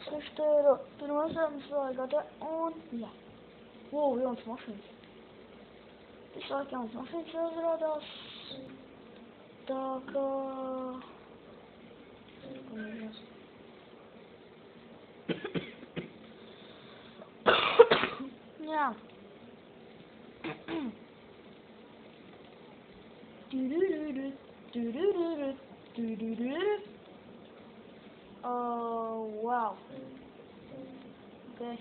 Gisteren, toen was het staigāja un, jā. Wow, jauns mašīnas. Visu laiku jauns mašīnas izrādās. Tā kā... Jā. Wow. Okay.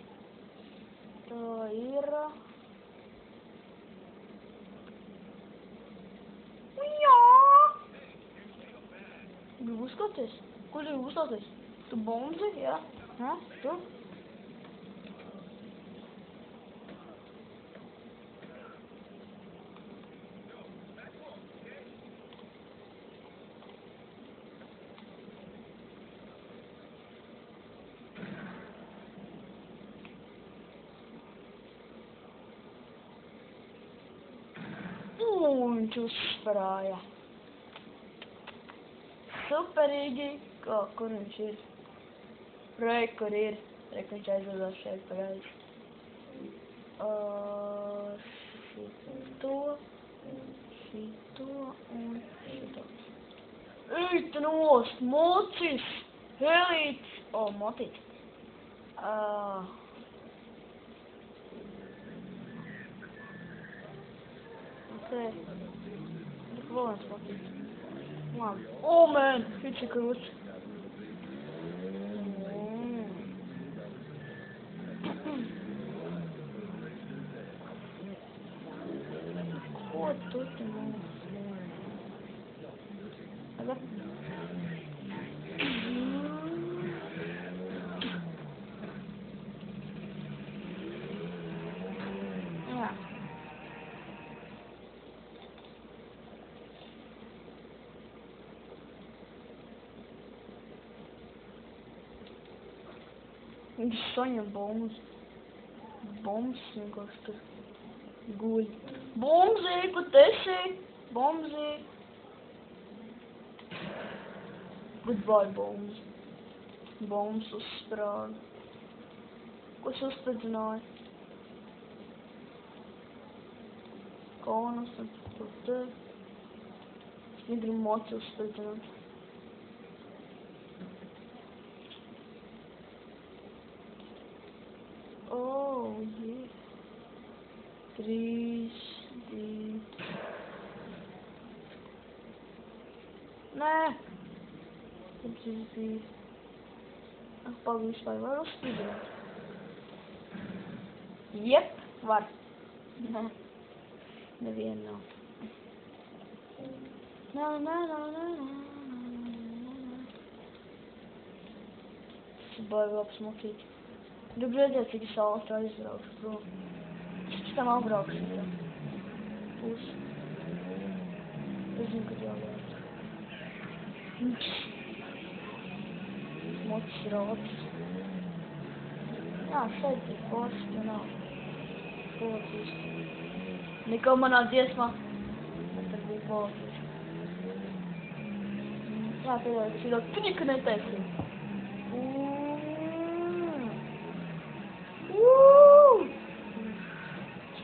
Tā ir... Jā! Gribu uzstāties? Ko gribu uzstāties? Tu bomzi, jā? Ha? Tu? Viņš uzsparāja. Superīgi, kur viņš ir? Re, kur ir? Re, ka viņš aizvedās šeit pareizi. Šito un šito. Ej, tu nost, mocis! Helīts! O, motīts. Okay. Vēl viens motīts. Labi. Oh, man! Viņš ir krūts. Ko tu te mums? Tagad. Jā. Viņš saņem bombas. Bombas vienkārši tur guļ. Bombzī, ko tu esi? Bombzī. Goodbye, bombs. Bombs uzsprāga. Ko es uzspridzināju? Konas un tur te. Es negribu moci uzspridzināt. Oh, yeah. 3, 2... Nē! 3, 2... Ak, paldies, vispār var uzspridzināt? Jep, var. Nē. Neviena nav. Nā. Tas baigi labs motīt. Gribu redzēt, cik es ātri aizbraukšu prom. Es tam apbraukšu, jā. Pusi. Es zinu, kad jāvērt. Mocis rāds. Jā, šeit ir forši, ja nav. Policijas. Neko manā dziesmā. Bet tad bija policijas. Jā, pēdējā, tas ir ļoti trika netaisīt.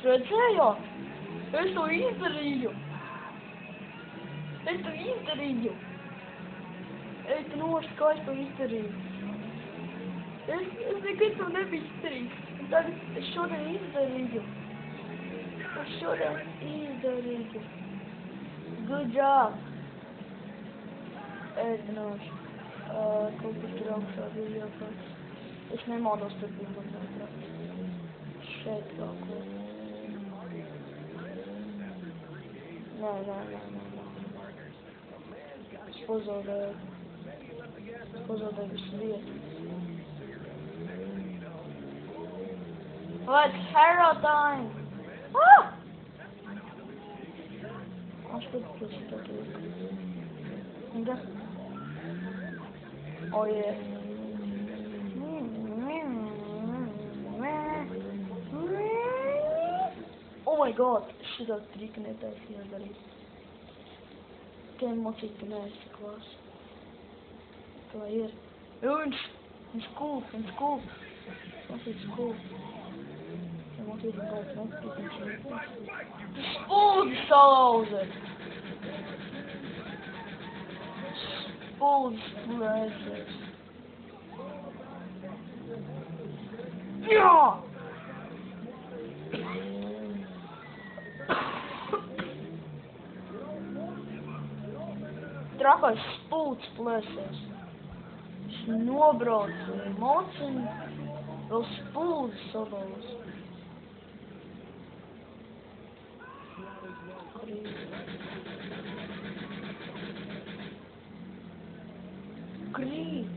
Redzējāt? Es to izdarīju! Ej, tu nost, kā es to izdarīju! Es nekad to nebiju izdarījis. Un tagad es šodien izdarīju. Good job! Ej, tu nost. Kaut kas tur augšā bija jāpēc. Es nemaldos, tur bija mazāk. Šeit kaut ko. Nē. Es pazaudēju visu vietu. Oh, it's hero time! Ah! Aš pat šito tūku. Ida? Oh, yeah. Oh my god, šitā trika netaisīja darīt. Tie mocīti neesi klās. Tā ir. Viņš It's cool, it's cool. It's cool. I want even go to next people. Spoel die salozen! Spoel die spulletjes. Ja! Trakais spults plēsies. Viņš nobrauc mociņu, vēl spults sadalās. Krīt.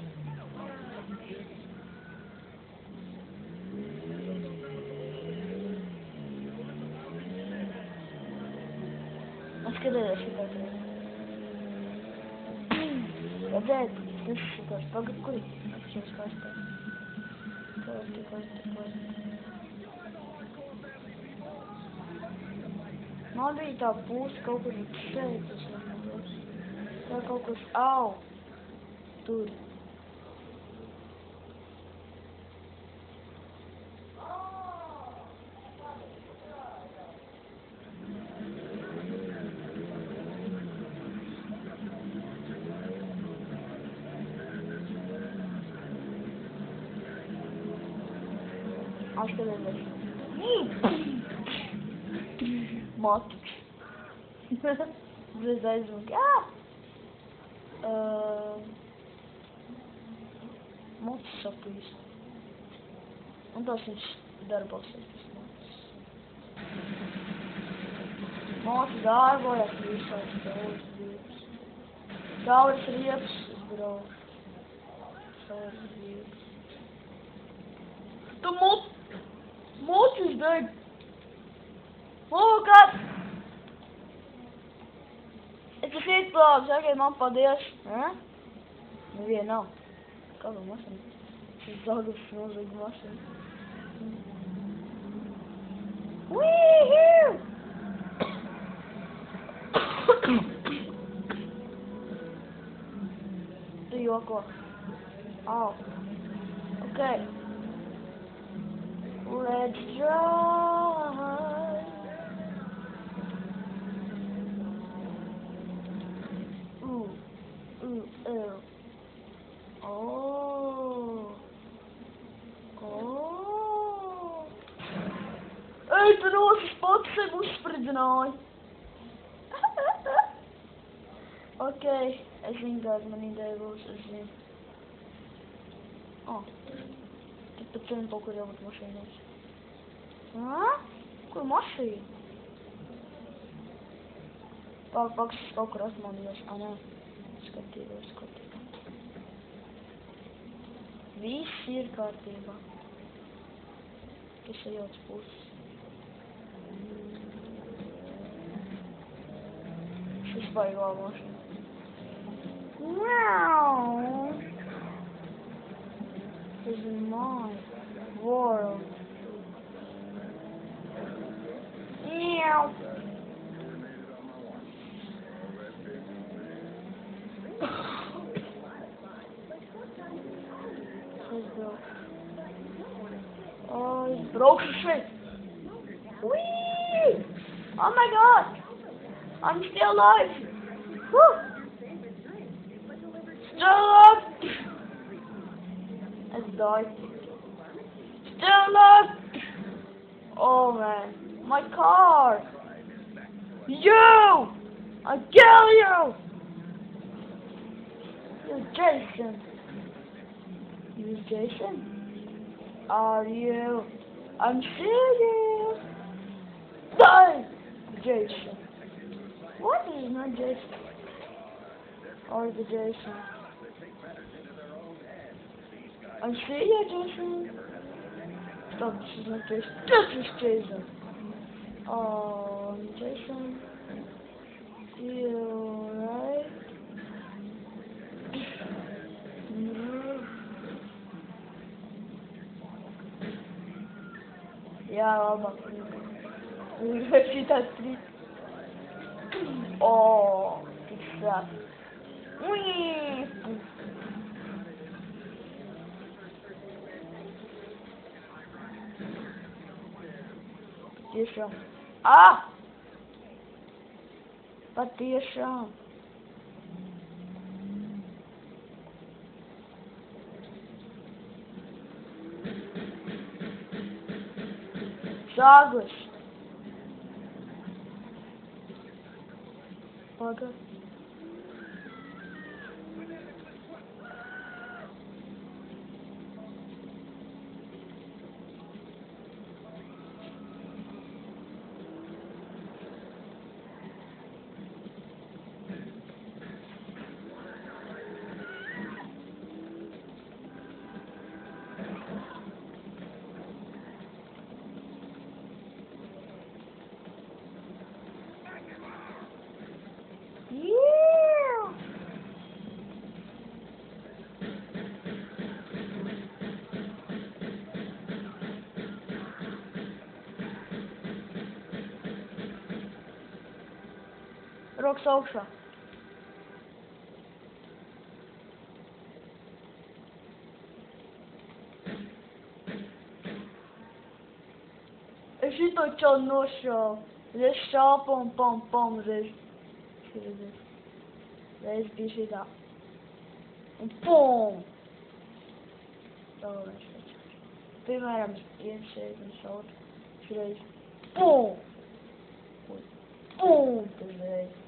Skatieties šitās. Redzēt, tas šitās. Pagad, kur šīs kastās? Kasti. Man bija tā pūs kaut kur šeit, tas varbūt. Tā kaut kur, au, tur. Aşkılırlar. Matrix. Biraz aizmuk. Mocis sapīs. Un tas viņš darbosies, tas mocis. Mocis darbojas visās saules riepas. Saules riepas izbrauc. Saules riepas. Tu mocis deg! Lūkas! Es esmu ietplāvis, sakiet man paldies. Neviena nav. Kāda mašina? Šis zaudus milzīga mašina. Wee-hoo! Tu joko. Au. Okay. Let's drive. Ej, tu rošas pats sev uzspridzināji. Ok, es zinu, kāda man ideja būs, es zinu. Tad pat ceļam kaut kur jābūt mašīnās. Kur mašīna? Paks, es kaut kur atmodījos. Nē. Skatījos. Viss ir kārtībā. Tas ir jauts puses. Šis baigā mašīna. Wow! This is my world. Meow. Oh, it's broken shit. Whee! Oh my god! I'm still alive! Woo! Still alive! I died. Still alive! Oh man, my car! You! I kill you! You're Jason. You're Jason? Are you? I'm serious. Die! Jason. What is not Jason? Or the Jason? I'm serious, Jason. Stop, this is not Jason. This is Jason. Oh, Jason. You right? Yeah, Alba. We'll see that street. Oh, it's that. Patiešām. Ah! Patiešām. Zāglis. Pagad. Yeah! Rokas augšā. Es šito čau nošāvu. Reiz šāpu un pam, reiz. Reiz bija šitā. Un pum! Tā vēl viens pēc. Piemēram, viens šeit un šaut. Šreiz. Pum! Pum! Tas reiz.